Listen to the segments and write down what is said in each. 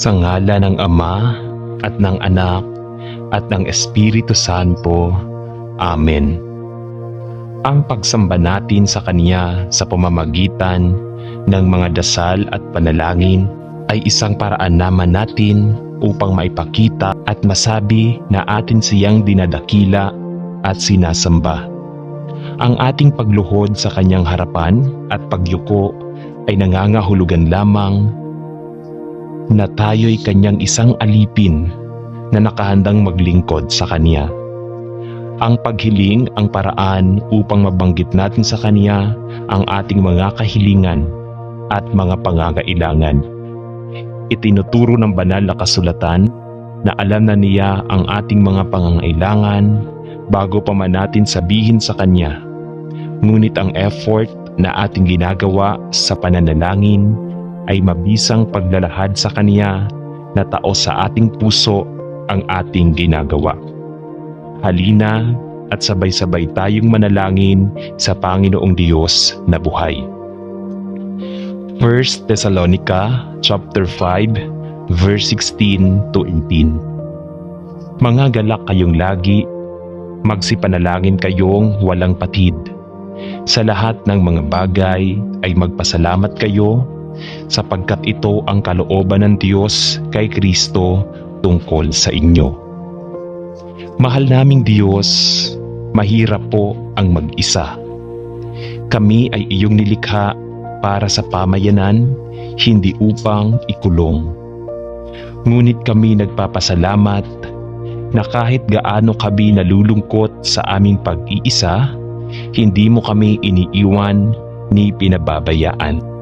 Sa ngala ng Ama at ng Anak at ng Espiritu Santo. Amen. Ang pagsamba natin sa Kanya sa pamamagitan ng mga dasal at panalangin ay isang paraan naman natin upang maipakita at masabi na atin siyang dinadakila at sinasamba. Ang ating pagluhod sa Kanyang harapan at pagyuko ay nangangahulugan lamang na tayo'y Kanyang isang alipin na nakahandang maglingkod sa Kanya. Ang paghiling ang paraan upang mabanggit natin sa Kanya ang ating mga kahilingan at mga pangangailangan. Itinuturo ng banal na kasulatan na alam na Niya ang ating mga pangangailangan bago pa man natin sabihin sa Kanya. Ngunit ang effort na ating ginagawa sa pananalangin ay mabisang paglalahad sa Kanya na taos sa ating puso ang ating ginagawa. Halina at sabay-sabay tayong manalangin sa Panginoong Diyos na buhay. 1 Thessalonica chapter 5 verse 16 to 18. Mga galak kayong lagi, magsipanalangin kayong walang patid. Sa lahat ng mga bagay ay magpasalamat kayo sapagkat ito ang kalooban ng Diyos kay Kristo tungkol sa inyo. Mahal naming Diyos, mahirap po ang mag-isa. Kami ay iyong nilikha para sa pamayanan, hindi upang ikulong. Ngunit kami nagpapasalamat na kahit gaano kami nalulungkot sa aming pag-iisa, hindi mo kami iniiwan ni pinababayaan.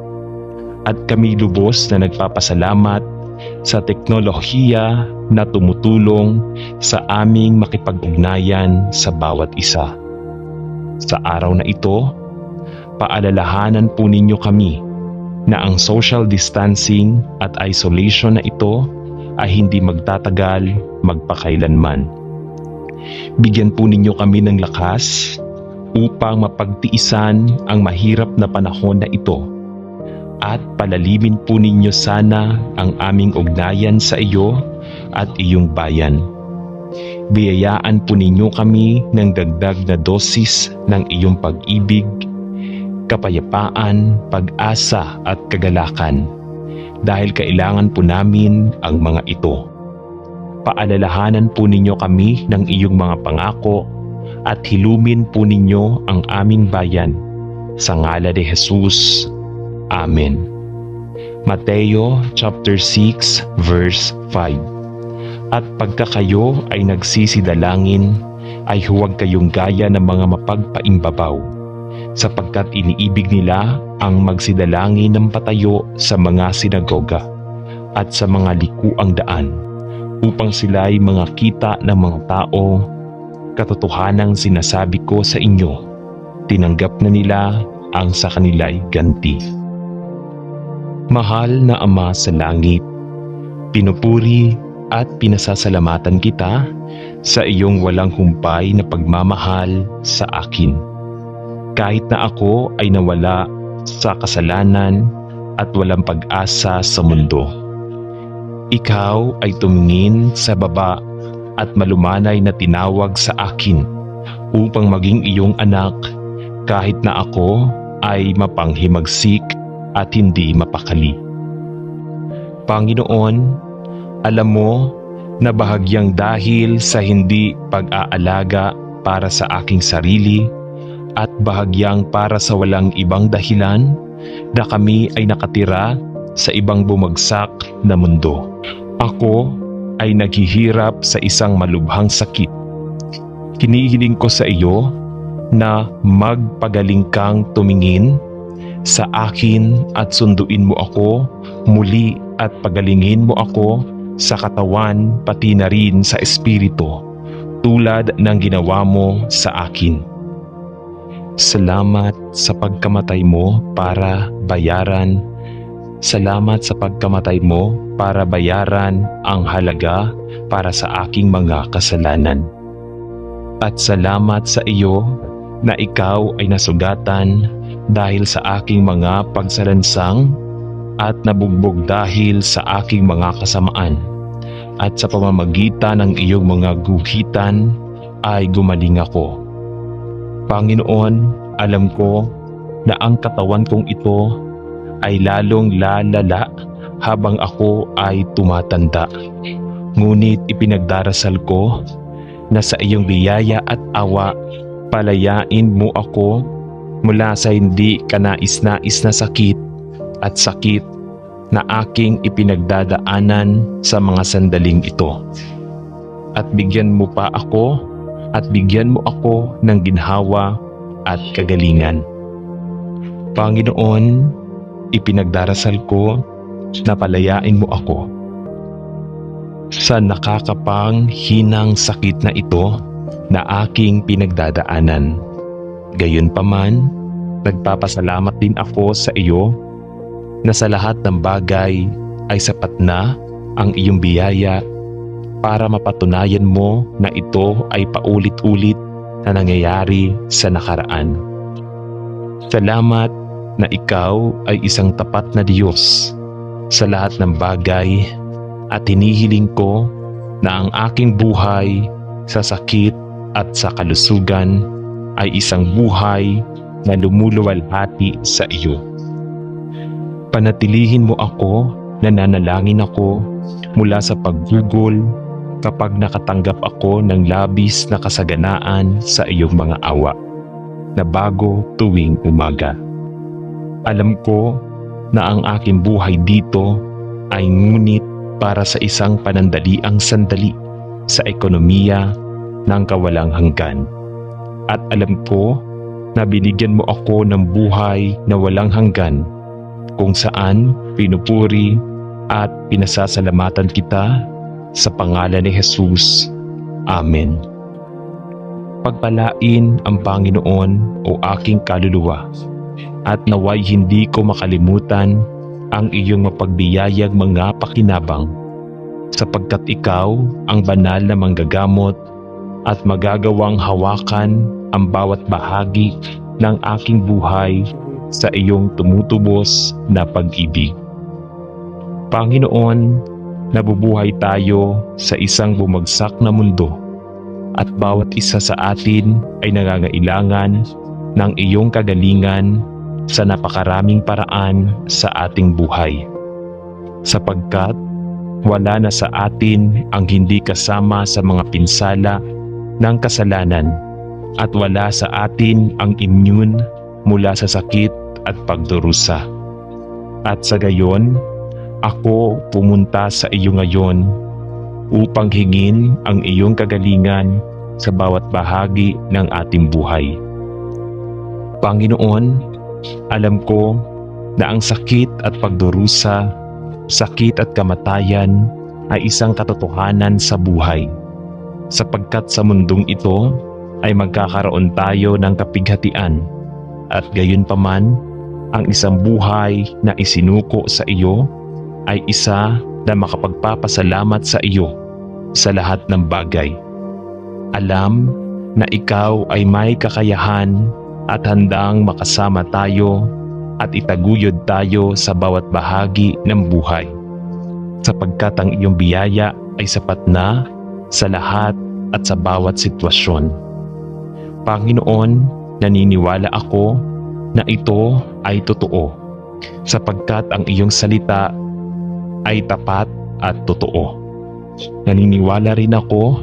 At kami lubos na nagpapasalamat sa teknolohiya na tumutulong sa aming makipag-ugnayan sa bawat isa. Sa araw na ito, paalalahanan po ninyo kami na ang social distancing at isolation na ito ay hindi magtatagal magpakailanman. Bigyan po ninyo kami ng lakas upang mapagtiisan ang mahirap na panahon na ito at palalimin po ninyo sana ang aming ugnayan sa iyo at iyong bayan. Biyayaan po ninyo kami ng dagdag na dosis ng iyong pag-ibig, kapayapaan, pag-asa at kagalakan dahil kailangan po namin ang mga ito. Paalalahanan po ninyo kami ng iyong mga pangako at hilumin po ninyo ang aming bayan. Sa ngala ni Jesus. Amen. Mateo chapter 6 verse 5. At pagka kayo ay nagsisidalangin, ay huwag kayong gaya ng mga mapagpaimbabaw, sapagkat iniibig nila ang magsidalangin ng patayo sa mga sinagoga at sa mga likuang daan, upang sila'y mga kita ng mga tao. Katotohanang sinasabi ko sa inyo, tinanggap na nila ang sa kanila'y ganti. Mahal na Ama sa langit, pinupuri at pinasasalamatan kita sa iyong walang humpay na pagmamahal sa akin. Kahit na ako ay nawala sa kasalanan at walang pag-asa sa mundo, ikaw ay tumingin sa baba at malumanay na tinawag sa akin upang maging iyong anak kahit na ako ay mapanghimagsik at hindi mapakali. Panginoon, alam mo na bahagyang dahil sa hindi pag-aalaga para sa aking sarili at bahagyang para sa walang ibang dahilan na kami ay nakatira sa ibang bumagsak na mundo. Ako ay naghihirap sa isang malubhang sakit. Hinihiling ko sa iyo na magpagaling kang tumingin sa akin at sunduin mo ako muli at pagalingin mo ako sa katawan pati na rin sa espiritu tulad ng ginawa mo sa akin. Salamat sa pagkamatay mo para bayaran. Salamat sa pagkamatay mo para bayaran ang halaga para sa aking mga kasalanan. At salamat sa iyo na ikaw ay nasugatan dahil sa aking mga pagsalansang at nabugbog dahil sa aking mga kasamaan, at sa pamamagitan ng iyong mga guhitan ay gumaling ako. Panginoon, alam ko na ang katawan kong ito ay lalong lalala habang ako ay tumatanda. Ngunit ipinagdarasal ko na sa iyong biyaya at awa, palayain mo ako mula sa hindi kanais-nais na sakit at sakit na aking ipinagdadaanan sa mga sandaling ito. At bigyan mo ako ng ginhawa at kagalingan. Panginoon, ipinagdarasal ko na palayain mo ako sa nakakapanghinang sakit na ito na aking pinagdadaanan. Gayunpaman, nagpapasalamat din ako sa iyo na sa lahat ng bagay ay sapat na ang iyong biyaya para mapatunayan mo na ito ay paulit-ulit na nangyayari sa nakaraan. Salamat na ikaw ay isang tapat na Diyos sa lahat ng bagay, at hinihiling ko na ang aking buhay sa sakit at sa kalusugan ay isang buhay na lumuluwalhati sa iyo. Panatilihin mo ako, nananalangin ako mula sa paggugol kapag nakatanggap ako ng labis na kasaganaan sa iyong mga awa na bago tuwing umaga. Alam ko na ang aking buhay dito ay ngunit para sa isang panandaliang sandali sa ekonomiya ng kawalang hanggan. At alam ko na binigyan mo ako ng buhay na walang hanggan, kung saan pinupuri at pinasasalamatan kita sa pangalan ni Jesus. Amen. Pagpalain ang Panginoon o aking kaluluwa, at naway hindi ko makalimutan ang iyong mapagbiyayang mga pakinabang, sapagkat ikaw ang banal na manggagamot at magagawang hawakan ang bawat bahagi ng aking buhay sa iyong tumutubos na pag-ibig. Panginoon, nabubuhay tayo sa isang bumagsak na mundo, at bawat isa sa atin ay nangangailangan ng iyong kagalingan sa napakaraming paraan sa ating buhay. Sapagkat wala na sa atin ang hindi kasama sa mga pinsala ng kasalanan, at wala sa atin ang immune mula sa sakit at pagdurusa. At sa gayon, ako pumunta sa iyo ngayon upang hingin ang iyong kagalingan sa bawat bahagi ng ating buhay. Panginoon, alam ko na ang sakit at pagdurusa, sakit at kamatayan ay isang katotohanan sa buhay, sapagkat sa mundong ito ay magkakaroon tayo ng kapighatian, at gayunpaman ang isang buhay na isinuko sa iyo ay isa na makapagpapasalamat sa iyo sa lahat ng bagay. Alam na ikaw ay may kakayahan at handang makasama tayo at itaguyod tayo sa bawat bahagi ng buhay, sapagkat ang iyong biyaya ay sapat na sa lahat at sa bawat sitwasyon. Panginoon, naniniwala ako na ito ay totoo, sapagkat ang iyong salita ay tapat at totoo. Naniniwala rin ako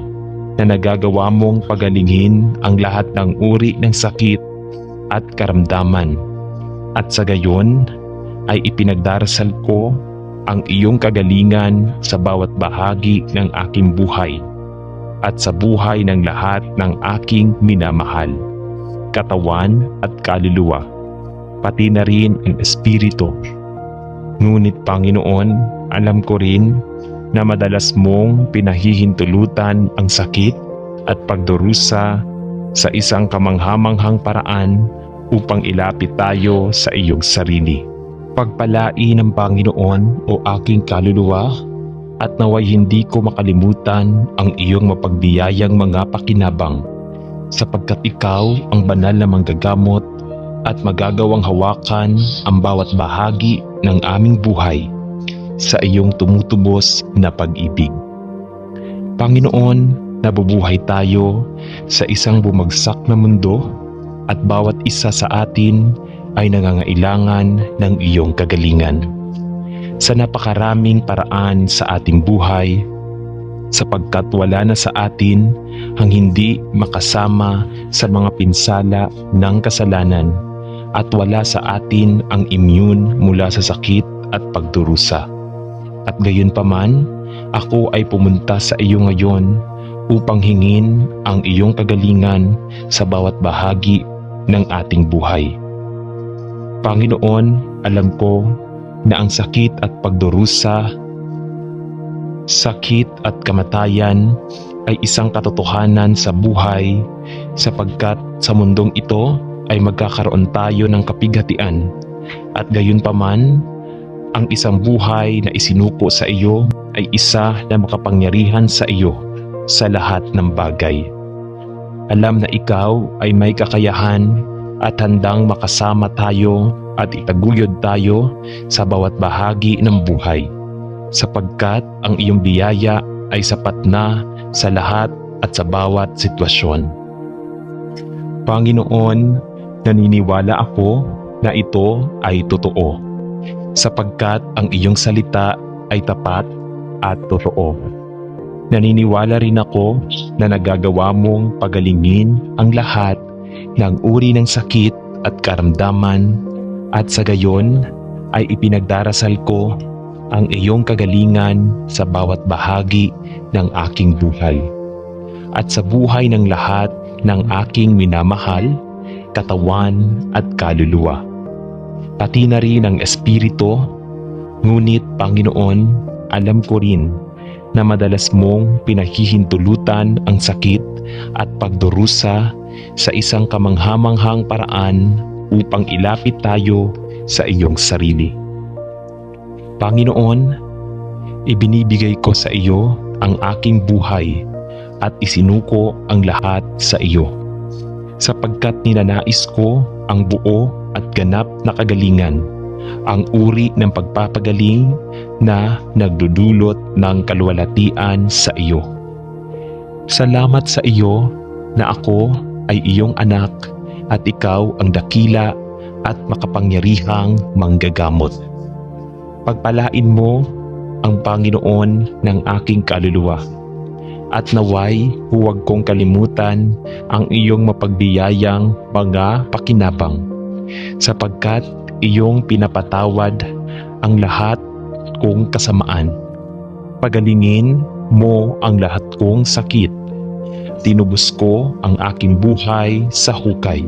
na nagagawa mong pagalingin ang lahat ng uri ng sakit at karamdaman, at sa gayon ay ipinagdarasal ko ang iyong kagalingan sa bawat bahagi ng aking buhay at sa buhay ng lahat ng aking minamahal, katawan at kaluluwa, pati na rin ang espiritu. Ngunit Panginoon, alam ko rin na madalas mong pinahihintulutan ang sakit at pagdurusa sa isang kamanghamanghang paraan upang ilapit tayo sa iyong sarili. Pagpalain ng Panginoon o aking kaluluwa, at naway hindi ko makalimutan ang iyong mapagbiyayang mga pakinabang, sapagkat ikaw ang banal na manggagamot at magagawang hawakan ang bawat bahagi ng aming buhay sa iyong tumutubos na pag-ibig. Panginoon, nabubuhay tayo sa isang bumagsak na mundo at bawat isa sa atin ay nangangailangan ng iyong kagalingan. Sa napakaraming paraan sa ating buhay, sapagkat wala na sa atin ang hindi makasama sa mga pinsala ng kasalanan at wala sa atin ang immune mula sa sakit at pagdurusa. At gayon paman, ako ay pumunta sa iyo ngayon upang hingin ang iyong kagalingan sa bawat bahagi ng ating buhay. Panginoon, alam ko na ang sakit at pagdurusa, sakit at kamatayan ay isang katotohanan sa buhay sapagkat sa mundong ito ay magkakaroon tayo ng kapighatian at gayon paman, ang isang buhay na isinuko sa iyo ay isa na makapangyarihan sa iyo sa lahat ng bagay. Alam na ikaw ay may kakayahan at handang makasama tayo at itaguyod tayo sa bawat bahagi ng buhay, sapagkat ang iyong biyaya ay sapat na sa lahat at sa bawat sitwasyon. Panginoon, naniniwala ako na ito ay totoo, sapagkat ang iyong salita ay tapat at totoo. Naniniwala rin ako na nagagawa mong pagalingin ang lahat ng uri ng sakit at karamdaman at sa gayon ay ipinagdarasal ko ang iyong kagalingan sa bawat bahagi ng aking buhay at sa buhay ng lahat ng aking minamahal, katawan at kaluluwa, pati na rin ang espiritu. Ngunit Panginoon, alam ko rin na madalas mong pinahihintulutan ang sakit at pagdurusa sa isang kamanghamanghang paraan upang ilapit tayo sa iyong sarili. Panginoon, ibinibigay ko sa iyo ang aking buhay at isinuko ang lahat sa iyo, sapagkat ninanais ko ang buo at ganap na kagalingan, ang uri ng pagpapagaling na nagdudulot ng kaluwalhatian sa iyo. Salamat sa iyo na ako ay iyong anak at ikaw ang dakila at makapangyarihang manggagamot. Pagpalain mo ang Panginoon ng aking kaluluwa at naway huwag kong kalimutan ang iyong mapagbiyayang mga pakinabang, sapagkat iyong pinapatawad ang lahat kong kasamaan. Pagalingin mo ang lahat kong sakit. Tinubos ko ang aking buhay sa hukay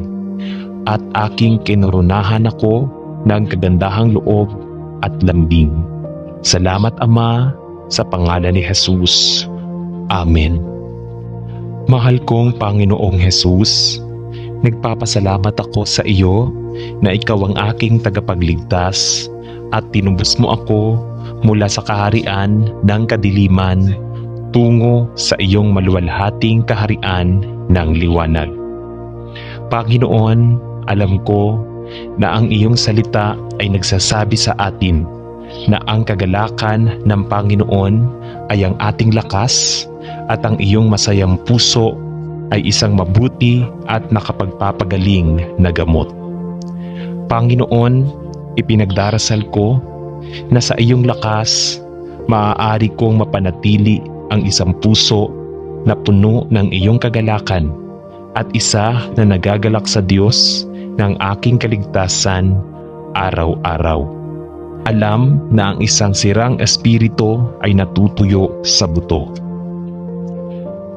at aking kinoronahan ako ng kagandahang loob at lambing. Salamat Ama, sa pangalan ni Jesus. Amen. Mahal kong Panginoong Jesus, nagpapasalamat ako sa iyo na ikaw ang aking tagapagligtas at tinubos mo ako mula sa kaharian ng kadiliman tungo sa iyong maluwalhating kaharian ng liwanag. Panginoon, alam ko na ang iyong salita ay nagsasabi sa atin na ang kagalakan ng Panginoon ay ang ating lakas at ang iyong masayang puso ay isang mabuti at nakapagpapagaling na gamot. Panginoon, ipinagdarasal ko na sa iyong lakas maaari kong mapanatili ang isang puso na puno ng iyong kagalakan at isa na nagagalak sa Diyos ng aking kaligtasan araw-araw. Alam na ang isang sirang espiritu ay natutuyo sa buto.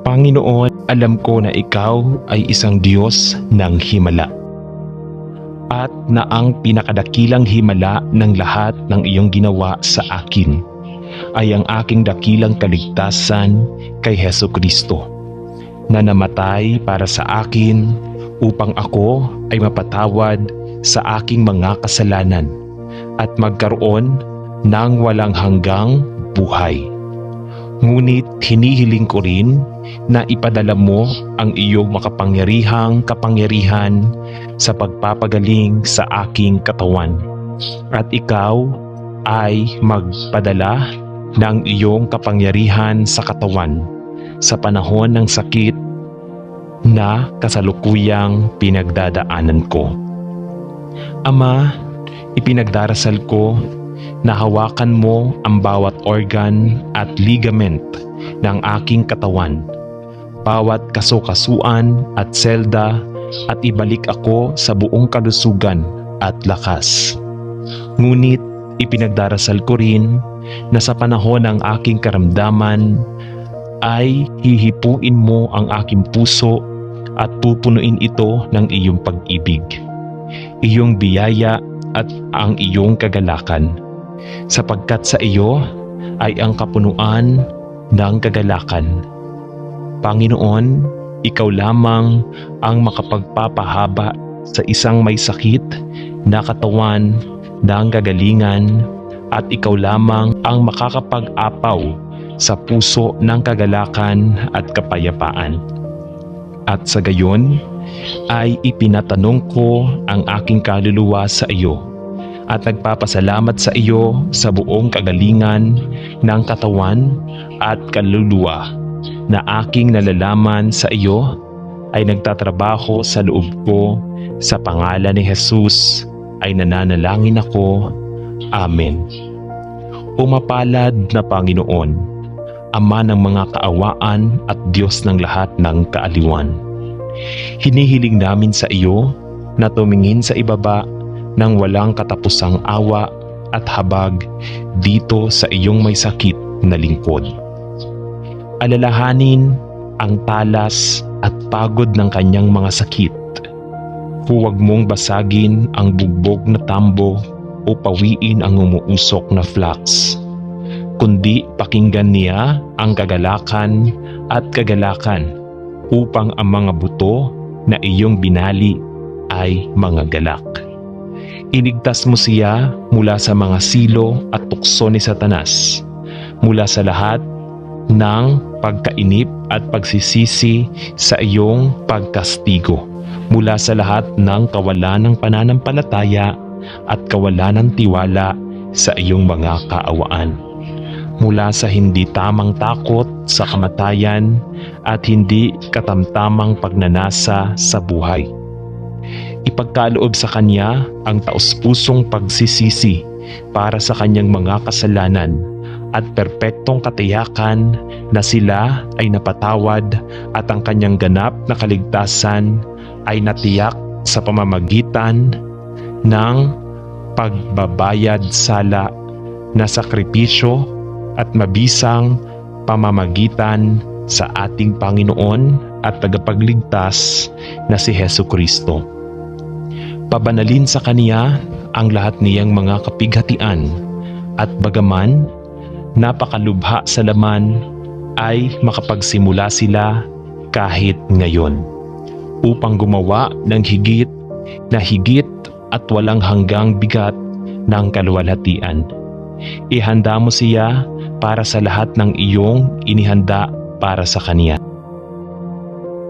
Panginoon, alam ko na ikaw ay isang Diyos ng himala at na ang pinakadakilang himala ng lahat ng iyong ginawa sa akin ay ang aking dakilang kaligtasan kay Hesukristo na namatay para sa akin upang ako ay mapatawad sa aking mga kasalanan at magkaroon ng walang hanggang buhay. Ngunit hinihiling ko rin na ipadala mo ang iyong makapangyarihang kapangyarihan sa pagpapagaling sa aking katawan. At ikaw ay magpadala ng iyong kapangyarihan sa katawan sa panahon ng sakit na kasalukuyang pinagdadaanan ko. Ama, ipinagdarasal ko na hawakan mo ang bawat organ at ligament ng aking katawan, bawat kasukasuan at selda, at ibalik ako sa buong kalusugan at lakas. Ngunit ipinagdarasal ko rin na sa panahon ng aking karamdaman ay hihipuin mo ang aking puso at pupunuin ito ng iyong pag-ibig, iyong biyaya at ang iyong kagalakan, sapagkat sa iyo ay ang kapunuan ng kagalakan. Panginoon, ikaw lamang ang makapagpapahaba sa isang may sakit na katawan ng kagalingan, at ikaw lamang ang makakapag-apaw sa puso ng kagalakan at kapayapaan. At sa gayon ay ipinatanong ko ang aking kaluluwa sa iyo at nagpapasalamat sa iyo sa buong kagalingan ng katawan at kaluluwa na aking nalalaman sa iyo ay nagtatrabaho sa loob ko. Sa pangalan ni Jesus ay nananalangin ako. Amen. O mapalad na Panginoon, Ama ng mga kaawaan at Diyos ng lahat ng kaaliwan, hinihiling namin sa iyo na tumingin sa ibaba ng walang katapusang awa at habag dito sa iyong may sakit na lingkod. Alalahanin ang talas at pagod ng kanyang mga sakit. Huwag mong basagin ang bugbog na tambo o pawiin ang umuusok na flax, kundi pakinggan niya ang kagalakan at kagalakan upang ang mga buto na iyong binali ay mga galak. Iligtas mo siya mula sa mga silo at tukso ni Satanas, mula sa lahat ng pagkainip at pagsisisi sa iyong pagkastigo, mula sa lahat ng kawalan ng pananampalataya at kawalan ng tiwala sa iyong mga kaawaan, mula sa hindi tamang takot sa kamatayan at hindi katamtamang pagnanasa sa buhay. Ipagkaloob sa kanya ang taos-pusong pagsisisi para sa kanyang mga kasalanan at perpektong katiyakan na sila ay napatawad at ang kanyang ganap na kaligtasan ay natiyak sa pamamagitan ng pagbabayad sala na sakripisyo at mabisang pamamagitan sa ating Panginoon at tagapagligtas na si Hesukristo. Pabanalin sa Kaniya ang lahat niyang mga kapighatian, at bagaman napakalubha sa laman ay makapagsimula sila kahit ngayon upang gumawa ng higit at walang hanggang bigat ng kaluwalhatian. Ihanda mo siya para sa lahat ng iyong inihanda para sa Kaniya.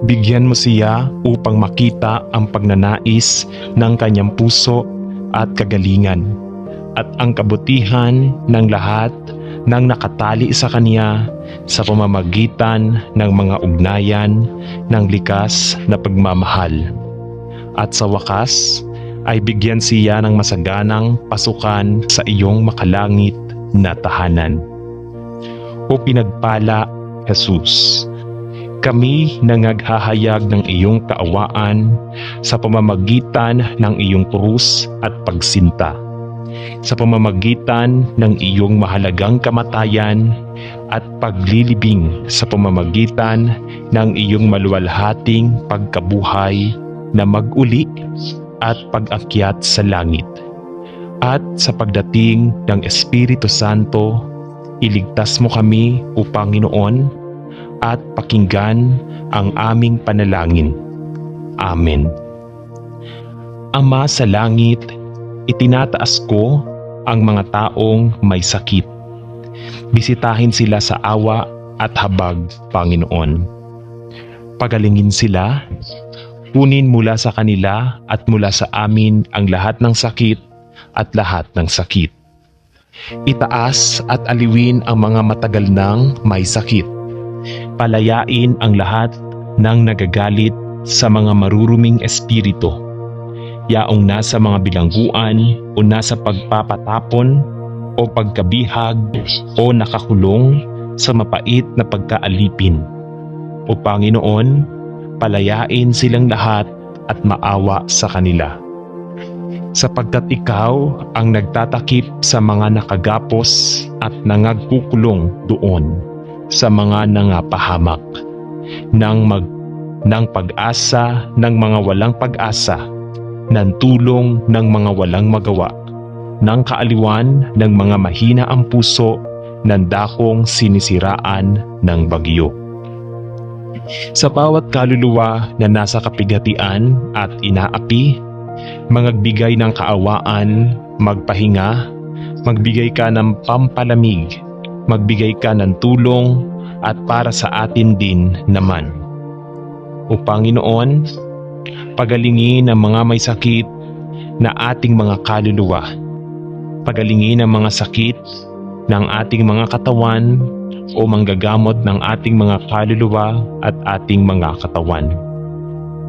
Bigyan mo siya upang makita ang pagnanais ng kanyang puso at kagalingan, at ang kabutihan ng lahat ng nakatali sa Kaniya sa pamamagitan ng mga ugnayan ng likas na pagmamahal. At sa wakas ay bigyan siya ng masaganang pasukan sa iyong makalangit na tahanan. O pinagpala, Jesus, kami nangaghahayag ng iyong kaawaan sa pamamagitan ng iyong krus at pagsinta, sa pamamagitan ng iyong mahalagang kamatayan at paglilibing, sa pamamagitan ng iyong maluwalhating pagkabuhay na mag-uli at pag-akyat sa langit, at sa pagdating ng Espiritu Santo. Iligtas mo kami, O Panginoon, at pakinggan ang aming panalangin. Amen. Ama sa langit, itinataas ko ang mga taong may sakit. Bisitahin sila sa awa at habag, Panginoon. Pagalingin sila, kunin mula sa kanila at mula sa amin ang lahat ng sakit at lahat ng sakit. Itaas at aliwin ang mga matagal nang may sakit. Palayain ang lahat ng nagagalit sa mga maruruming espiritu, yaong nasa mga bilangguan o nasa pagpapatapon o pagkabihag o nakakulong sa mapait na pagkaalipin. O Panginoon, palayain silang lahat at maawa sa kanila. Sapagkat ikaw ang nagtatakip sa mga nakagapos at nangagkukulong doon sa mga nangapahamak ng pag-asa ng mga walang pag-asa, ng tulong ng mga walang magawa, ng kaaliwan ng mga mahina ang puso, ng dakong sinisiraan ng bagyo. Sa bawat kaluluwa na nasa kapighatian at inaapi, magbigay ng kaawaan, magpahinga, magbigay ka ng pampalamig, magbigay ka ng tulong at para sa atin din naman. O Panginoon, pagalingin ang mga may sakit na ating mga kaluluwa. Pagalingin ang mga sakit ng ating mga katawan o manggagamot ng ating mga kaluluwa at ating mga katawan.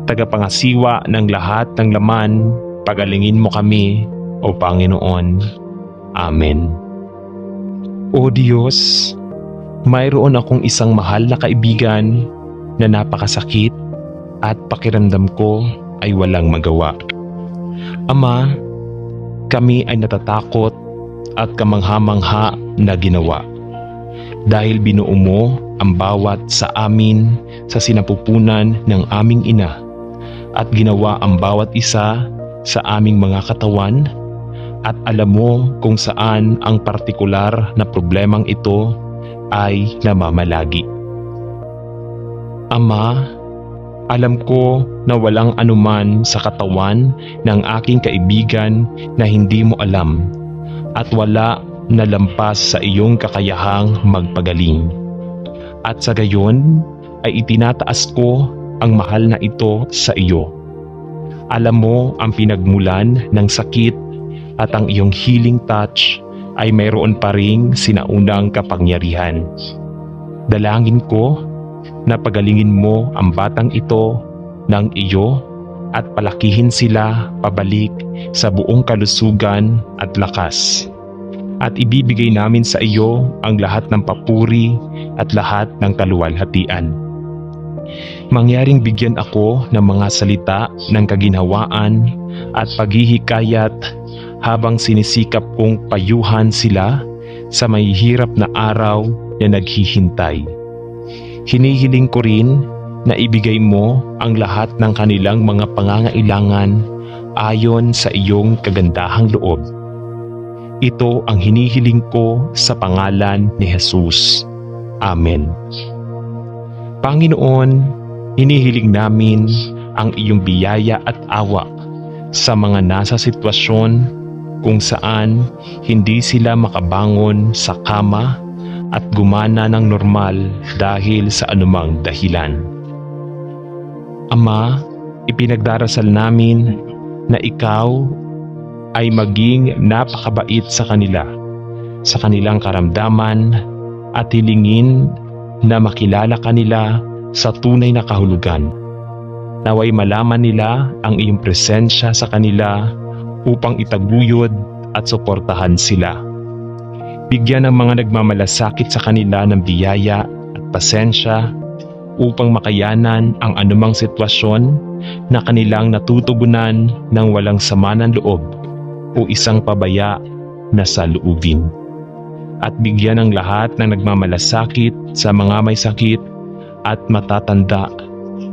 Tagapangasiwa ng lahat ng laman, pagalingin mo kami, O Panginoon. Amen. O Diyos, mayroon akong isang mahal na kaibigan na napakasakit at pakiramdam ko ay walang magawa. Ama, kami ay natatakot at kamangha-mangha na ginawa. Dahil binuo mo ang bawat sa amin sa sinapupunan ng aming ina at ginawa ang bawat isa sa aming mga katawan at alam mo kung saan ang partikular na problemang ito ay namamalagi. Ama, alam ko na walang anuman sa katawan ng aking kaibigan na hindi mo alam at wala na lampas sa iyong kakayahang magpagaling. At sa gayon ay itinataas ko ang mahal na ito sa iyo. Alam mo ang pinagmulan ng sakit at ang iyong healing touch ay mayroon pa ring sinaunang kapangyarihan. Dalangin ko na pagalingin mo ang batang ito ng iyo at palakihin sila pabalik sa buong kalusugan at lakas. At ibibigay namin sa iyo ang lahat ng papuri at lahat ng kaluwalhatian. Mangyaring bigyan ako ng mga salita ng kaginhawaan at paghihikayat habang sinisikap kong payuhan sila sa mahihirap na araw na naghihintay. Hinihiling ko rin na ibigay mo ang lahat ng kanilang mga pangangailangan ayon sa iyong kagandahang loob. Ito ang hinihiling ko sa pangalan ni Jesus. Amen. Panginoon, hinihiling namin ang iyong biyaya at awa sa mga nasa sitwasyon kung saan hindi sila makabangon sa kama at gumana ng normal dahil sa anumang dahilan. Ama, ipinagdarasal namin na ikaw ay maging napakabait sa kanila, sa kanilang karamdaman at hilingin na makilala kanila sa tunay na kahulugan. Naway malaman nila ang iyong presensya sa kanila upang itaguyod at suportahan sila. Bigyan ng mga nagmamalasakit sa kanila ng biyaya at pasensya upang makayanan ang anumang sitwasyon na kanilang natutugunan ng walang sama ng loob o isang pabaya na saloobin. At bigyan ng lahat ng nagmamalasakit sa mga may sakit at matatanda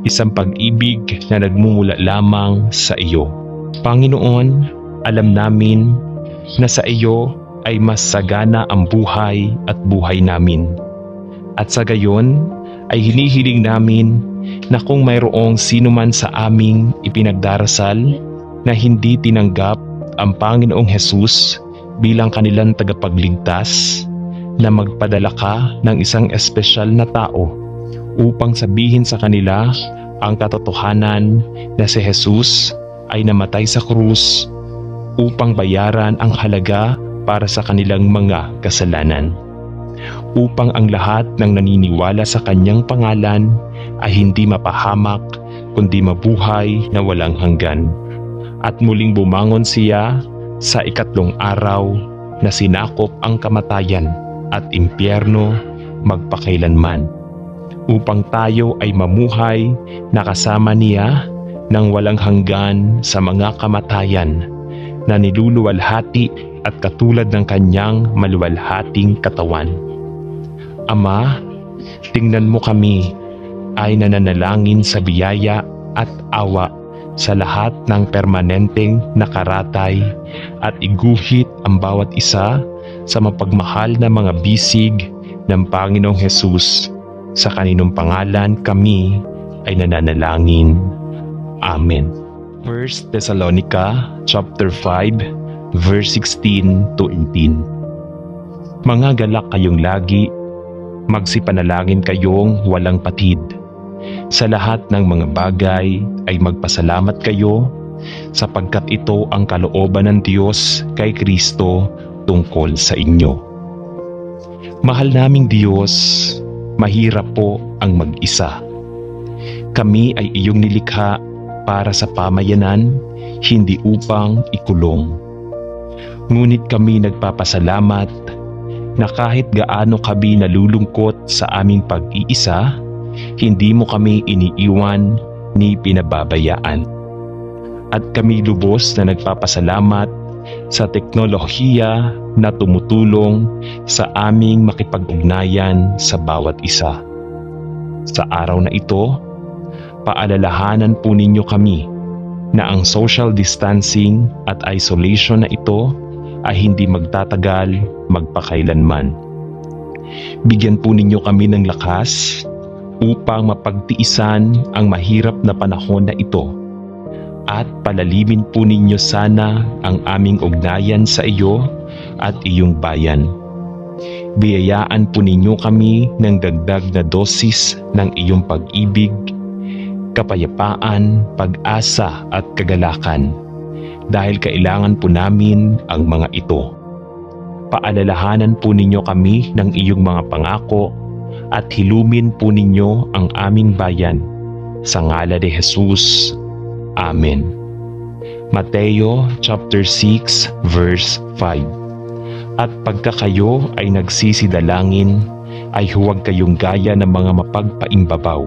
isang pag-ibig na nagmumula lamang sa iyo. Panginoon, alam namin na sa iyo ay mas sagana ang buhay at buhay namin. At sa gayon ay hinihiling namin na kung mayroong sino man sa aming ipinagdarasal na hindi tinanggap ang Panginoong Hesus bilang kanilang tagapagligtas, na magpadala ka ng isang espesyal na tao upang sabihin sa kanila ang katotohanan na si Jesus ay namatay sa krus upang bayaran ang halaga para sa kanilang mga kasalanan. Upang ang lahat ng naniniwala sa kanyang pangalan ay hindi mapahamak kundi mabuhay na walang hanggan. At muling bumangon siya sa ikatlong araw na sinakop ang kamatayan at impyerno magpakailanman, upang tayo ay mamuhay na kasama niya ng walang hanggan sa mga kamatayan na niluluwalhati at katulad ng kanyang maluwalhating katawan. Ama, tingnan mo kami ay nananalangin sa biyaya at awa sa lahat ng permanenteng nakaratay at iguhit ang bawat isa sa mapagmahal na mga bisig ng Panginoong Hesus. Sa kaninong pangalan kami ay nananalangin. Amen. 1 Thessalonica chapter 5 verse 16 to 18. Mga galak kayong lagi, magsipanalangin kayong walang patid. Sa lahat ng mga bagay ay magpasalamat kayo sapagkat ito ang kalooban ng Diyos kay Kristo tungkol sa inyo. Mahal naming Diyos, mahirap po ang mag-isa. Kami ay iyong nilikha para sa pamayanan, hindi upang ikulong. Ngunit kami nagpapasalamat na kahit gaano kami nalulungkot sa aming pag-iisa, hindi mo kami iniiwan ni pinababayaan. At kami lubos na nagpapasalamat sa teknolohiya na tumutulong sa aming makipag-ugnayan sa bawat isa. Sa araw na ito, paalalahanan po ninyo kami na ang social distancing at isolation na ito ay hindi magtatagal magpakailanman. Bigyan po ninyo kami ng lakas upang mapagtiisan ang mahirap na panahon na ito at palalimin po ninyo sana ang aming ugnayan sa iyo at iyong bayan. Biyayaan po ninyo kami ng dagdag na dosis ng iyong pag-ibig, kapayapaan, pag-asa at kagalakan dahil kailangan po namin ang mga ito. Paalalahanan po ninyo kami ng iyong mga pangako at hilumin po ninyo ang aming bayan. Sa ngalan ni Jesus. Amen. Mateo chapter 6 verse 5. At pagka kayo ay nagsisidalangin, ay huwag kayong gaya ng mga mapagpaimbabaw,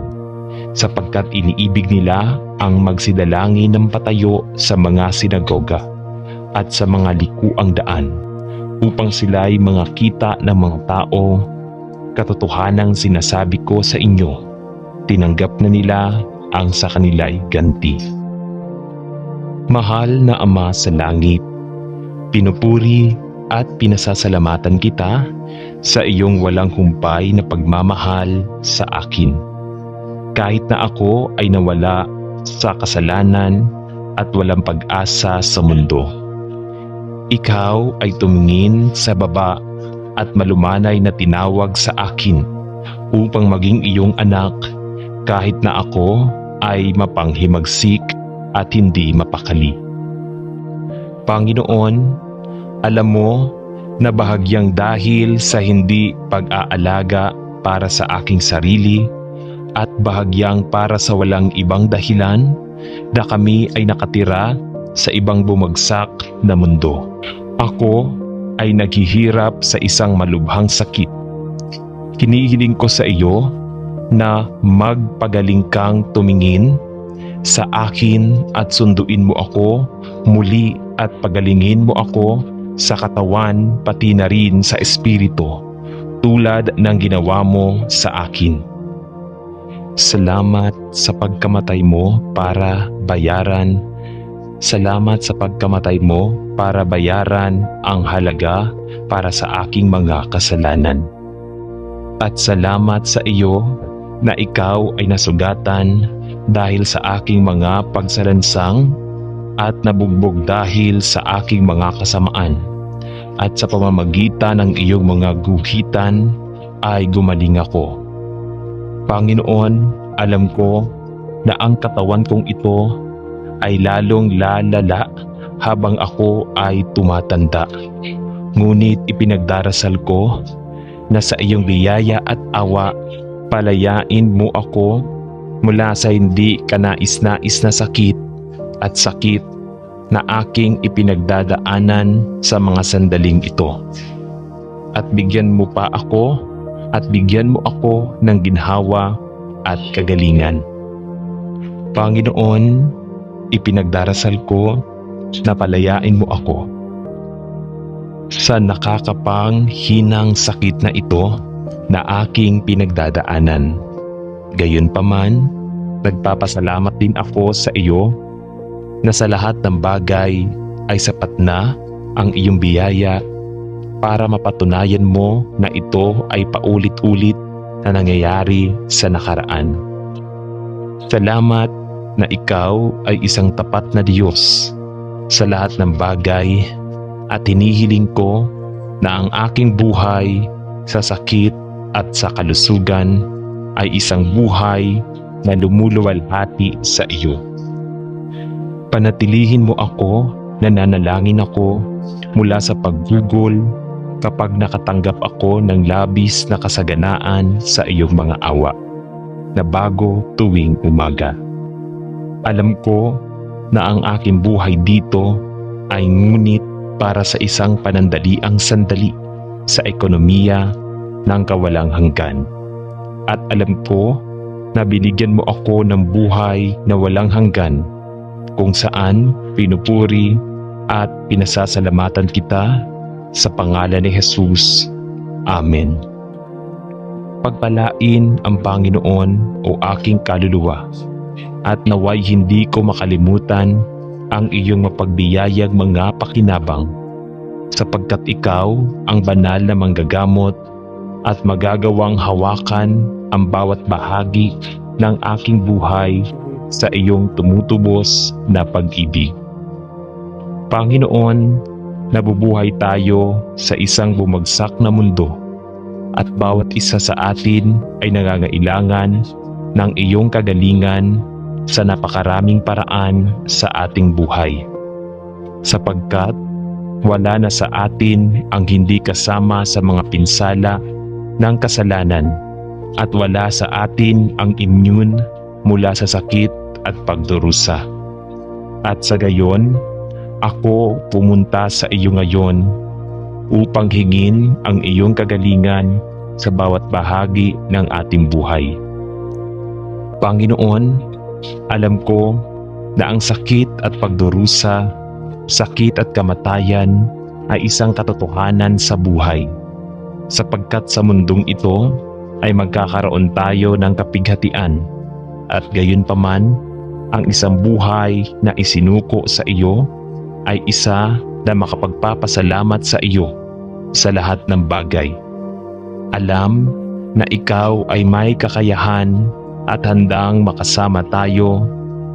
sapagkat iniibig nila ang magsidalangin ng patayo sa mga sinagoga at sa mga likuang daan, upang sila'y mga kita ng mga tao. Katotohanang sinasabi ko sa inyo, tinanggap na nila ang sa kanila'y ganti. Mahal na Ama sa langit, pinupuri at pinasasalamatan kita sa iyong walang humpay na pagmamahal sa akin. Kahit na ako ay nawala sa kasalanan at walang pag-asa sa mundo, ikaw ay tumingin sa baba at malumanay na tinawag sa akin upang maging iyong anak kahit na ako ay mapanghimagsik at hindi mapakali. Panginoon, alam mo na bahagyang dahil sa hindi pag-aalaga para sa aking sarili at bahagyang para sa walang ibang dahilan na kami ay nakatira sa ibang bumagsak na mundo. Ako ay naghihirap sa isang malubhang sakit. Hinihiling ko sa iyo na magpagaling kang tumingin sa akin at sunduin mo ako muli at pagalingin mo ako sa katawan pati na rin sa espiritu tulad ng ginawa mo sa akin. Salamat sa pagkamatay mo para bayaran. Salamat sa pagkamatay mo para bayaran ang halaga para sa aking mga kasalanan. At salamat sa iyo na ikaw ay nasugatan dahil sa aking mga pagsalansang at nabugbog dahil sa aking mga kasamaan. at sa pamamagitan ng iyong mga guhitan ay gumaling ako. Panginoon, alam ko na ang katawan kong ito ay lalong lalala habang ako ay tumatanda. Ngunit ipinagdarasal ko na sa iyong biyaya at awa, palayain mo ako mula sa hindi kanais-nais na sakit at sakit na aking ipinagdadaanan sa mga sandaling ito. At bigyan mo pa ako at bigyan mo ako ng ginhawa at kagalingan. Panginoon, ipinagdarasal ko na palayain mo ako sa nakakapanghinang sakit na ito na aking pinagdadaanan. Gayunpaman, nagpapasalamat din ako sa iyo na sa lahat ng bagay ay sapat na ang iyong biyaya para mapatunayan mo na ito ay paulit-ulit na nangyayari sa nakaraan. Salamat na ikaw ay isang tapat na Diyos sa lahat ng bagay at hinihiling ko na ang aking buhay sa sakit at sa kalusugan ay isang buhay na lumuluwalhati sa iyo. Panatilihin mo ako, nananalangin ako mula sa paggugol kapag nakatanggap ako ng labis na kasaganaan sa iyong mga awa na bago tuwing umaga. Alam ko na ang aking buhay dito ay ngunit para sa isang panandaliang sandali sa ekonomiya ng kawalang hanggan. At alam ko na binigyan mo ako ng buhay na walang hanggan kung saan pinupuri at pinasasalamatan kita sa pangalan ni Jesus. Amen. Pagpalain ang Panginoon o aking kaluluwa at naway hindi ko makalimutan ang iyong mapagbiyayag mga pakinabang, sapagkat ikaw ang banal na manggagamot at magagawang hawakan ang bawat bahagi ng aking buhay sa iyong tumutubos na pag-ibig. Panginoon, nabubuhay tayo sa isang bumagsak na mundo at bawat isa sa atin ay nangangailangan ng iyong kagalingan sa napakaraming paraan sa ating buhay. Sapagkat wala na sa atin ang hindi kasama sa mga pinsala ng kasalanan at wala sa atin ang immune mula sa sakit at pagdurusa. At sa gayon, ako pumunta sa iyo ngayon upang hingin ang iyong kagalingan sa bawat bahagi ng ating buhay. Panginoon, alam ko na ang sakit at pagdurusa, sakit at kamatayan ay isang katotohanan sa buhay, sapagkat sa mundong ito ay magkakaroon tayo ng kapighatian, at gayunpaman ang isang buhay na isinuko sa iyo ay isa na makapagpapasalamat sa iyo sa lahat ng bagay. Alam na ikaw ay may kakayahan at handang makasama tayo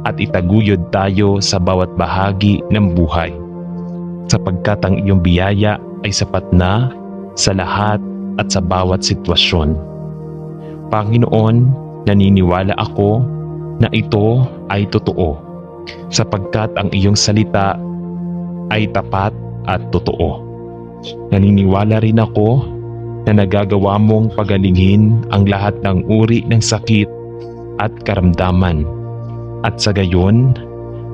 at itaguyod tayo sa bawat bahagi ng buhay, sapagkat ang iyong biyaya ay sapat na sa lahat at sa bawat sitwasyon. Panginoon, naniniwala ako na ito ay totoo, sapagkat ang iyong salita ay tapat at totoo. Naniniwala rin ako na nagagawa mong pagalingin ang lahat ng uri ng sakit at karamdaman, at sa gayon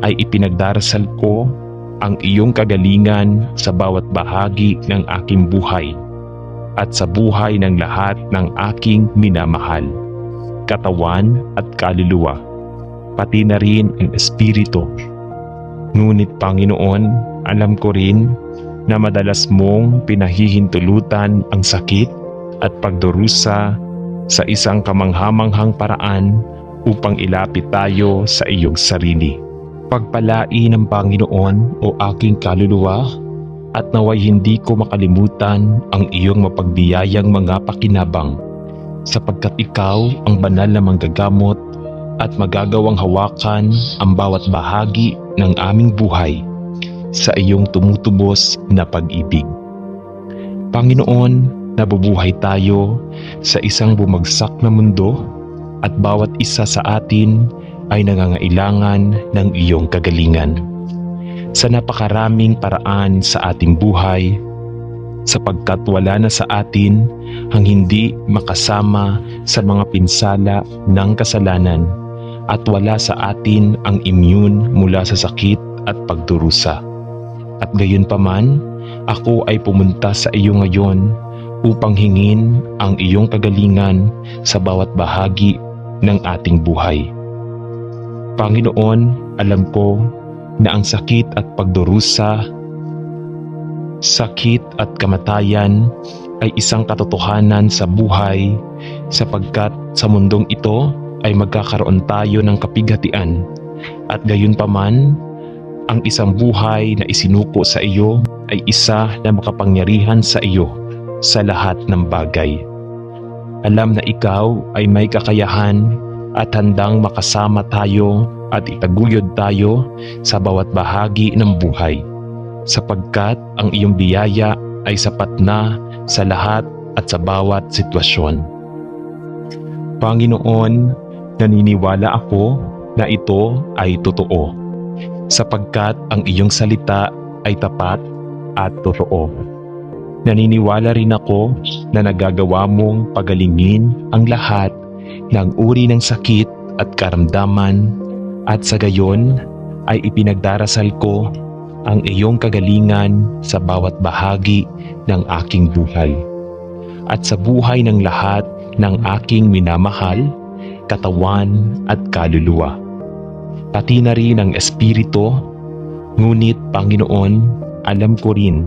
ay ipinagdarasal ko ang iyong kagalingan sa bawat bahagi ng aking buhay at sa buhay ng lahat ng aking minamahal, katawan at kaluluwa, pati na rin ang espiritu. Ngunit Panginoon, alam ko rin na madalas mong pinahihintulutan ang sakit at pagdurusa sa isang kamanghamanghang paraan upang ilapit tayo sa iyong sarili. Pagpalain ng Panginoon o aking kaluluwa at naway hindi ko makalimutan ang iyong mapagbiyayang mga pakinabang, sapagkat ikaw ang banal na manggagamot at magagawang hawakan ang bawat bahagi ng aming buhay sa iyong tumutubos na pag-ibig. Panginoon, nabubuhay tayo sa isang bumagsak na mundo at bawat isa sa atin ay nangangailangan ng iyong kagalingan. Sa napakaraming paraan sa ating buhay, sapagkat wala na sa atin ang hindi makasama sa mga pinsala ng kasalanan at wala sa atin ang immune mula sa sakit at pagdurusa. At gayon paman, ako ay pumunta sa iyo ngayon upang hingin ang iyong kagalingan sa bawat bahagi ng ating buhay. Panginoon, alam ko na ang sakit at pagdurusa, sakit at kamatayan ay isang katotohanan sa buhay sapagkat sa mundong ito ay magkakaroon tayo ng kapighatian at gayon paman ang isang buhay na isinuko sa iyo ay isa na makapangyarihan sa iyo sa lahat ng bagay. Alam na ikaw ay may kakayahan at handang makasama tayo at itaguyod tayo sa bawat bahagi ng buhay sapagkat ang iyong biyaya ay sapat na sa lahat at sa bawat sitwasyon. Panginoon, naniniwala ako na ito ay totoo sapagkat ang iyong salita ay tapat at totoo. Naniniwala rin ako na nagagawa mong pagalingin ang lahat ng uri ng sakit at karamdaman at sa gayon ay ipinagdarasal ko ang iyong kagalingan sa bawat bahagi ng aking buhay at sa buhay ng lahat ng aking minamahal, katawan at kaluluwa, pati na rin ang espiritu. Ngunit Panginoon, alam ko rin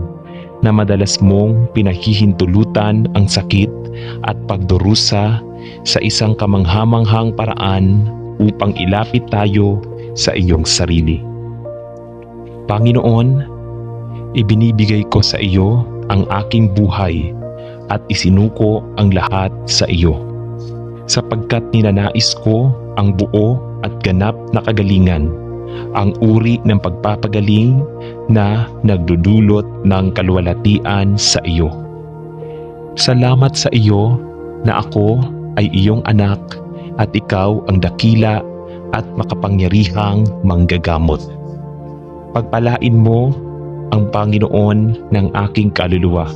na madalas mong pinahihintulutan ang sakit at pagdurusa sa isang kamanghamanghang paraan upang ilapit tayo sa iyong sarili. Panginoon, ibinibigay ko sa iyo ang aking buhay at isinuko ang lahat sa iyo sapagkat ninanais ko ang buo at ganap na kagalingan, ang uri ng pagpapagaling na nagdudulot ng kaluwalhatian sa iyo. Salamat sa iyo na ako ay iyong anak at ikaw ang dakila at makapangyarihang manggagamot. Pagpalain mo ang Panginoon ng aking kaluluwa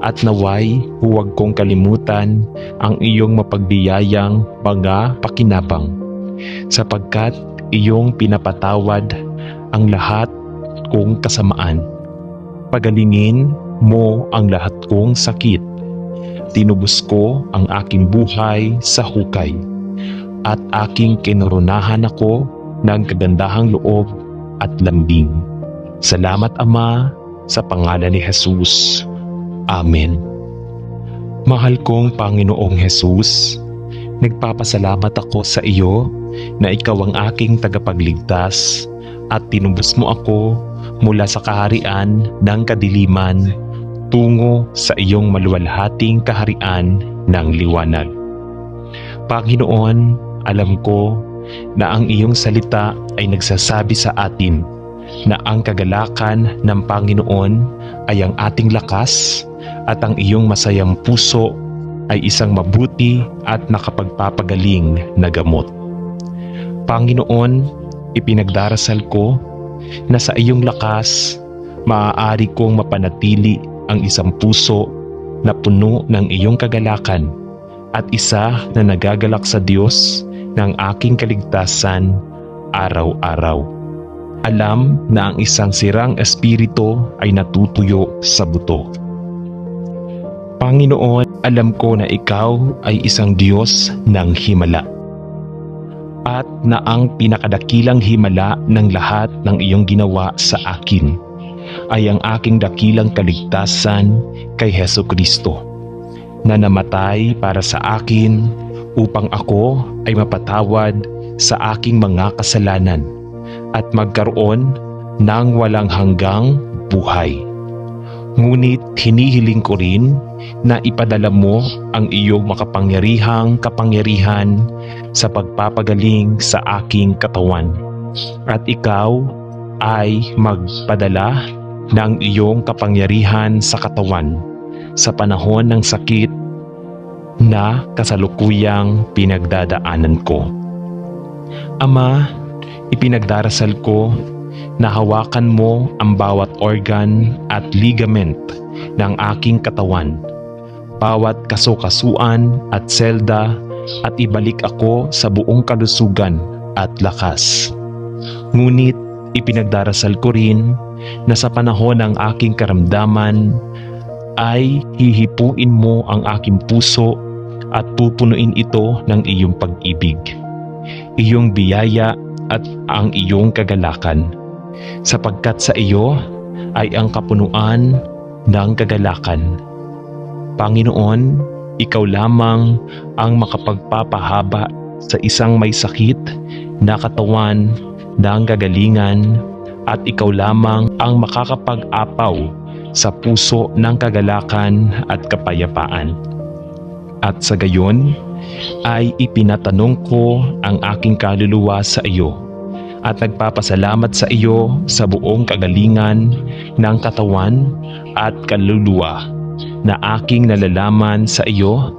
at naway huwag kong kalimutan ang iyong mapagbiyayang mga pakinabang sapagkat iyong pinapatawad ang lahat kong kasamaan. Pagalingin mo ang lahat kong sakit. Tinubos ko ang aking buhay sa hukay at aking kinoronahan ako ng kagandahang loob at lambing. Salamat Ama, sa pangalan ni Jesus. Amen. Mahal kong Panginoong Jesus, nagpapasalamat ako sa iyo na ikaw ang aking tagapagligtas at tinubos mo ako mula sa kaharian ng kadiliman tungo sa iyong maluwalhating kaharian ng liwanag. Panginoon, alam ko na ang iyong salita ay nagsasabi sa atin na ang kagalakan ng Panginoon ay ang ating lakas at ang iyong masayang puso ay isang mabuti at nakapagpapagaling na gamot. Panginoon, ipinagdarasal ko na sa iyong lakas maaari kong mapanatili ang isang puso na puno ng iyong kagalakan at isa na nagagalak sa Diyos ng aking kaligtasan araw-araw. Alam na ang isang sirang espiritu ay natutuyo sa buto. Panginoon, alam ko na ikaw ay isang Diyos ng himala at na ang pinakadakilang himala ng lahat ng iyong ginawa sa akin ay ang aking dakilang kaligtasan kay Hesukristo na namatay para sa akin upang ako ay mapatawad sa aking mga kasalanan at magkaroon ng walang hanggang buhay. Ngunit hinihiling ko rin na ipadala mo ang iyong makapangyarihang kapangyarihan sa pagpapagaling sa aking katawan at ikaw ay magpadala ng iyong kapangyarihan sa katawan sa panahon ng sakit na kasalukuyang pinagdadaanan ko. Ama, ipinagdarasal ko na hawakan mo ang bawat organ at ligament ng aking katawan, bawat kasukasuan at selda, at ibalik ako sa buong kalusugan at lakas. Ngunit ipinagdarasal ko rin na sa panahon ng aking karamdaman ay hihipuin mo ang aking puso at pupunuin ito ng iyong pag-ibig, iyong biyaya at ang iyong kagalakan, sapagkat sa iyo ay ang kapunuan ng kagalakan. Panginoon, ikaw lamang ang makapagpapahaba sa isang may sakit na katawan ng kagalingan, at ikaw lamang ang makakapag-apaw sa puso ng kagalakan at kapayapaan. At sa gayon ay ipinatanong ko ang aking kaluluwa sa iyo at nagpapasalamat sa iyo sa buong kagalingan ng katawan at kaluluwa na aking nalalaman sa iyo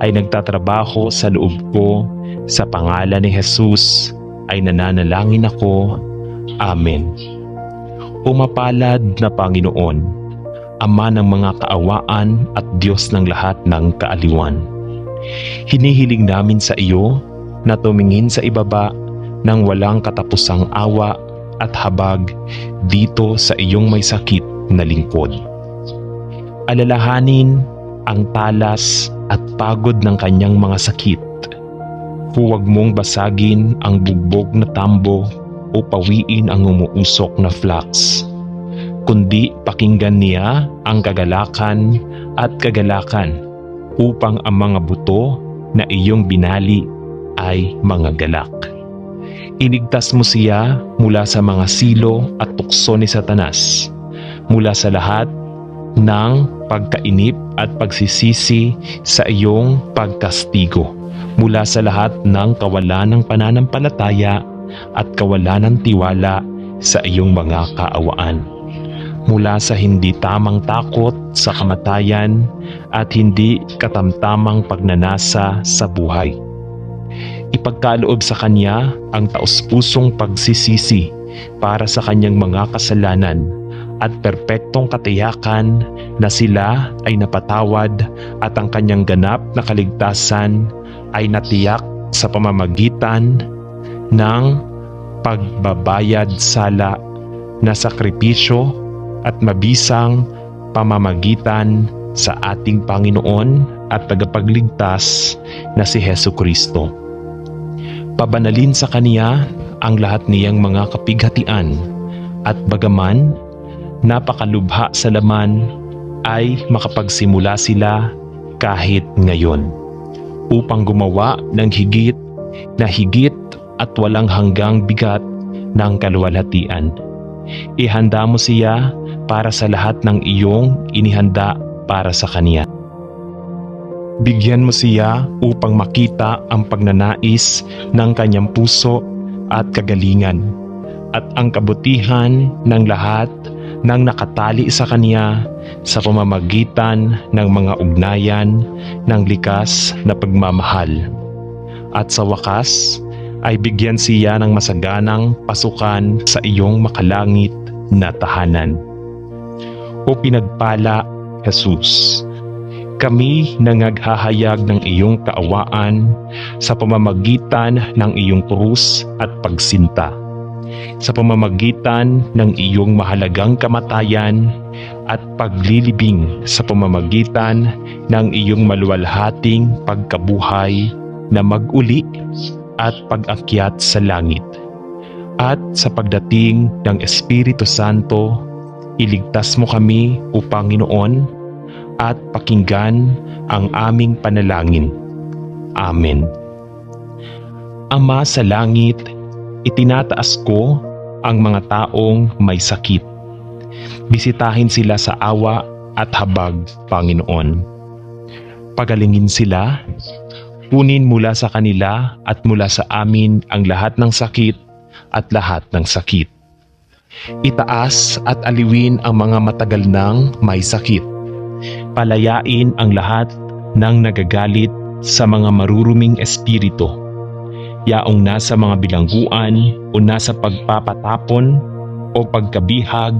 ay nagtatrabaho sa loob ko. Sa pangalan ni Jesus ay nananalangin ako. Amen. O mapalad na Panginoon, Ama ng mga kaawaan at Diyos ng lahat ng kaaliwan, hinihiling namin sa iyo na tumingin sa ibaba ng walang katapusang awa at habag dito sa iyong may sakit na lingkod. Alalahanin ang talas at pagod ng kanyang mga sakit. Huwag mong basagin ang bugbog na tambo o pawiin ang umuusok na flax, kundi pakinggan niya ang kagalakan at kagalakan upang ang mga buto na iyong binali ay mga galak. Iligtas mo siya mula sa mga silo at tukso ni Satanas, mula sa lahat ng pagkainip at pagsisisi sa iyong pagkastigo, mula sa lahat ng kawalan ng pananampalataya at kawalan ng tiwala sa iyong mga kaawaan, mula sa hindi tamang takot sa kamatayan at hindi katamtamang pagnanasa sa buhay. Ipagkaloob sa kanya ang taos-pusong pagsisisi para sa kanyang mga kasalanan at perpektong katiyakan na sila ay napatawad at ang kanyang ganap na kaligtasan ay natiyak sa pamamagitan ng pagbabayad sala na sakripisyo at mabisang pamamagitan sa ating Panginoon at tagapagligtas na si Hesukristo. Pabanalin sa Kaniya ang lahat niyang mga kapighatian, at bagaman napakalubha sa laman ay makapagsimula sila kahit ngayon upang gumawa ng higit na higit at walang hanggang bigat ng kaluwalhatian. Ihanda mo siya para sa lahat ng iyong inihanda para sa Kaniya. Bigyan mo siya upang makita ang pagnanais ng kanyang puso at kagalingan at ang kabutihan ng lahat ng nakatali sa Kaniya sa pamamagitan ng mga ugnayan ng likas na pagmamahal. At sa wakas ay bigyan siya ng masaganang pasukan sa iyong makalangit na tahanan. O pinagpala, Jesus, kami nangaghahayag ng iyong kaawaan sa pamamagitan ng iyong krus at pagsinta, sa pamamagitan ng iyong mahalagang kamatayan at paglilibing, sa pamamagitan ng iyong maluwalhating pagkabuhay na mag-uli at pag-akyat sa langit, at sa pagdating ng Espiritu Santo. Iligtas mo kami, O Panginoon, at pakinggan ang aming panalangin. Amen. Ama sa langit, itinataas ko ang mga taong may sakit. Bisitahin sila sa awa at habag, Panginoon. Pagalingin sila, punin mula sa kanila at mula sa amin ang lahat ng sakit at lahat ng sakit. Itaas at aliwin ang mga matagal nang may sakit. Palayain ang lahat ng nagagalit sa mga maruruming espiritu, yaong nasa mga bilangguan o nasa pagpapatapon o pagkabihag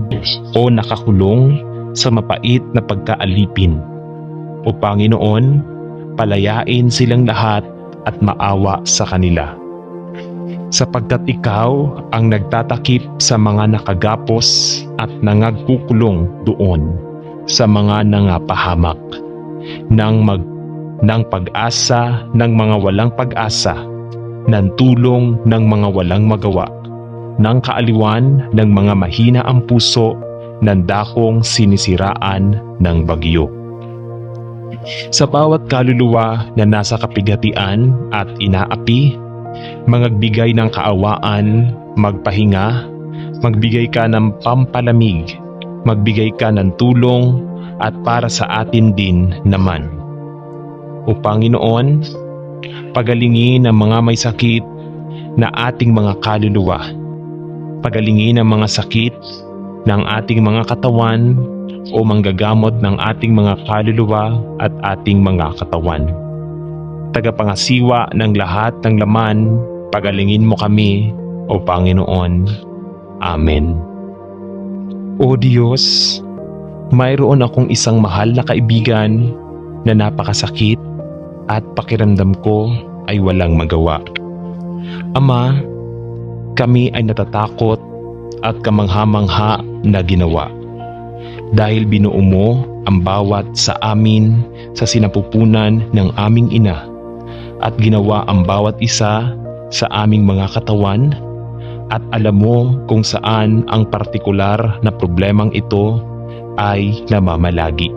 o nakakulong sa mapait na pagkaalipin. O Panginoon, palayain silang lahat at maawa sa kanila. Sapagkat ikaw ang nagtatakip sa mga nakagapos at nangagkukulong doon sa mga nangapahamak ng pag-asa ng mga walang pag-asa, ng tulong ng mga walang magawa, ng kaaliwan ng mga mahina ang puso, ng dakong sinisiraan ng bagyo. Sa bawat kaluluwa na nasa kapighatian at inaapi, magbigay ng kaawaan, magpahinga, magbigay ka ng pampalamig, magbigay ka ng tulong at para sa atin din naman. O Panginoon, pagalingin ang mga may sakit na ating mga kaluluwa. Pagalingin ang mga sakit ng ating mga katawan o manggagamot ng ating mga kaluluwa at ating mga katawan. Tagapangasiwa ng lahat ng laman, pagalingin mo kami, O Panginoon. Amen. O Diyos, mayroon akong isang mahal na kaibigan na napakasakit at pakiramdam ko ay walang magawa. Ama, kami ay natatakot at kamangha-mangha na ginawa. Dahil binuo mo ang bawat sa amin sa sinapupunan ng aming ina at ginawa ang bawat isa sa aming mga katawan at alam mo kung saan ang partikular na problemang ito ay namamalagi.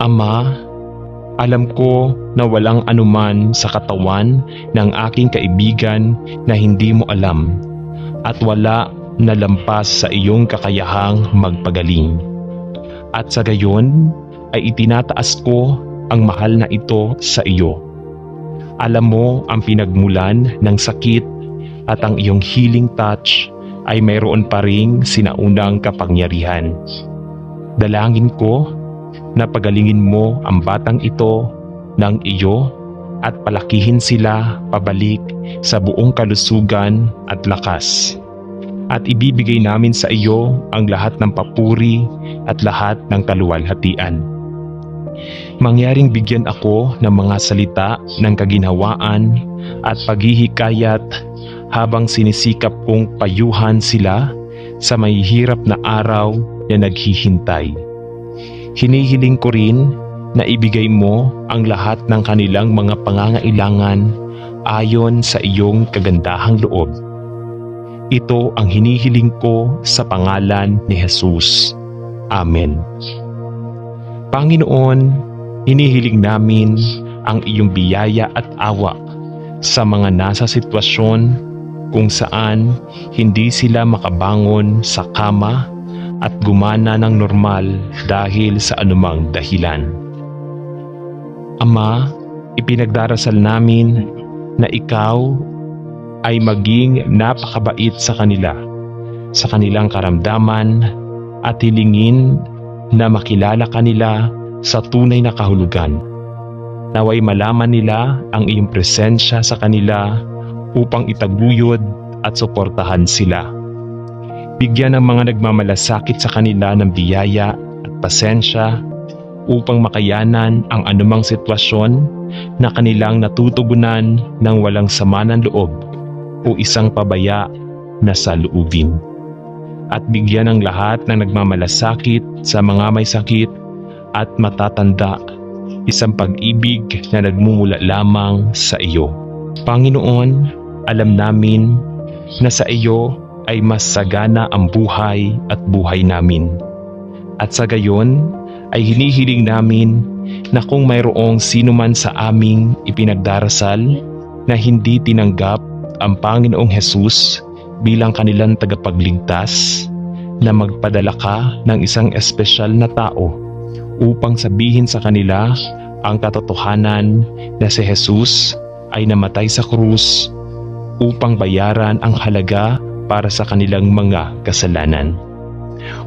Ama, alam ko na walang anuman sa katawan ng aking kaibigan na hindi mo alam at wala na lampas sa iyong kakayahang magpagaling. At sa gayon ay itinataas ko ang mahal na ito sa iyo. Alam mo ang pinagmulan ng sakit at ang iyong healing touch ay mayroon pa ring sinaunang kapangyarihan. Dalangin ko na pagalingin mo ang batang ito ng iyo at palakihin sila pabalik sa buong kalusugan at lakas. At ibibigay namin sa iyo ang lahat ng papuri at lahat ng kaluwalhatian. Mangyaring bigyan ako ng mga salita ng kaginhawaan at paghihikayat habang sinisikap kong payuhan sila sa mahihirap na araw na naghihintay. Hinihiling ko rin na ibigay mo ang lahat ng kanilang mga pangangailangan ayon sa iyong kagandahang loob. Ito ang hinihiling ko sa pangalan ni Jesus. Amen. Panginoon, hinihiling namin ang iyong biyaya at awa sa mga nasa sitwasyon kung saan hindi sila makabangon sa kama at gumana ng normal dahil sa anumang dahilan. Ama, ipinagdarasal namin na ikaw ay maging napakabait sa kanila, sa kanilang karamdaman at hilingin na makilala kanila sa tunay na kahulugan. Naway malaman nila ang iyong presensya sa kanila upang itaguyod at suportahan sila. Bigyan ng mga nagmamalasakit sa kanila ng biyaya at pasensya upang makayanan ang anumang sitwasyon na kanilang natutugunan ng walang sama ng loob o isang pabaya na saloobin. At bigyan ng lahat ng nagmamalasakit sa mga may sakit at matatanda isang pag-ibig na nagmumula lamang sa iyo. Panginoon, alam namin na sa iyo ay mas sagana ang buhay at buhay namin. At sa gayon ay hinihiling namin na kung mayroong sino man sa aming ipinagdarasal na hindi tinanggap ang Panginoong Hesus bilang kanilang tagapagligtas, na magpadala ka ng isang espesyal na tao upang sabihin sa kanila ang katotohanan na si Jesus ay namatay sa krus upang bayaran ang halaga para sa kanilang mga kasalanan.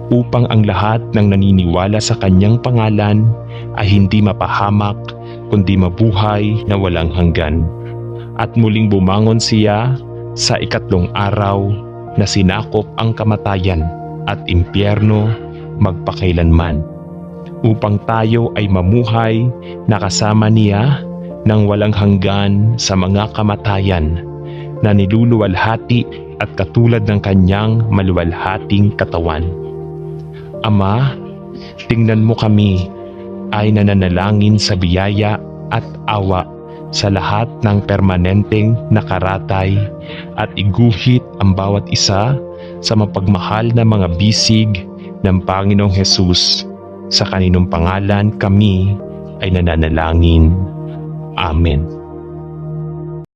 upang ang lahat ng naniniwala sa kanyang pangalan ay hindi mapahamak kundi mabuhay na walang hanggan. At muling bumangon siya sa ikatlong araw na sinakop ang kamatayan at impyerno magpakailanman, upang tayo ay mamuhay na kasama niya ng walang hanggan sa mga kamatayan na niluluwalhati at katulad ng kanyang maluwalhating katawan. Ama, tingnan mo kami ay nananalangin sa biyaya at awa sa lahat ng permanenteng nakaratay at iguhit ang bawat isa sa mapagmahal na mga bisig ng Panginoong Hesus, sa kaninong pangalan kami ay nananalangin. Amen.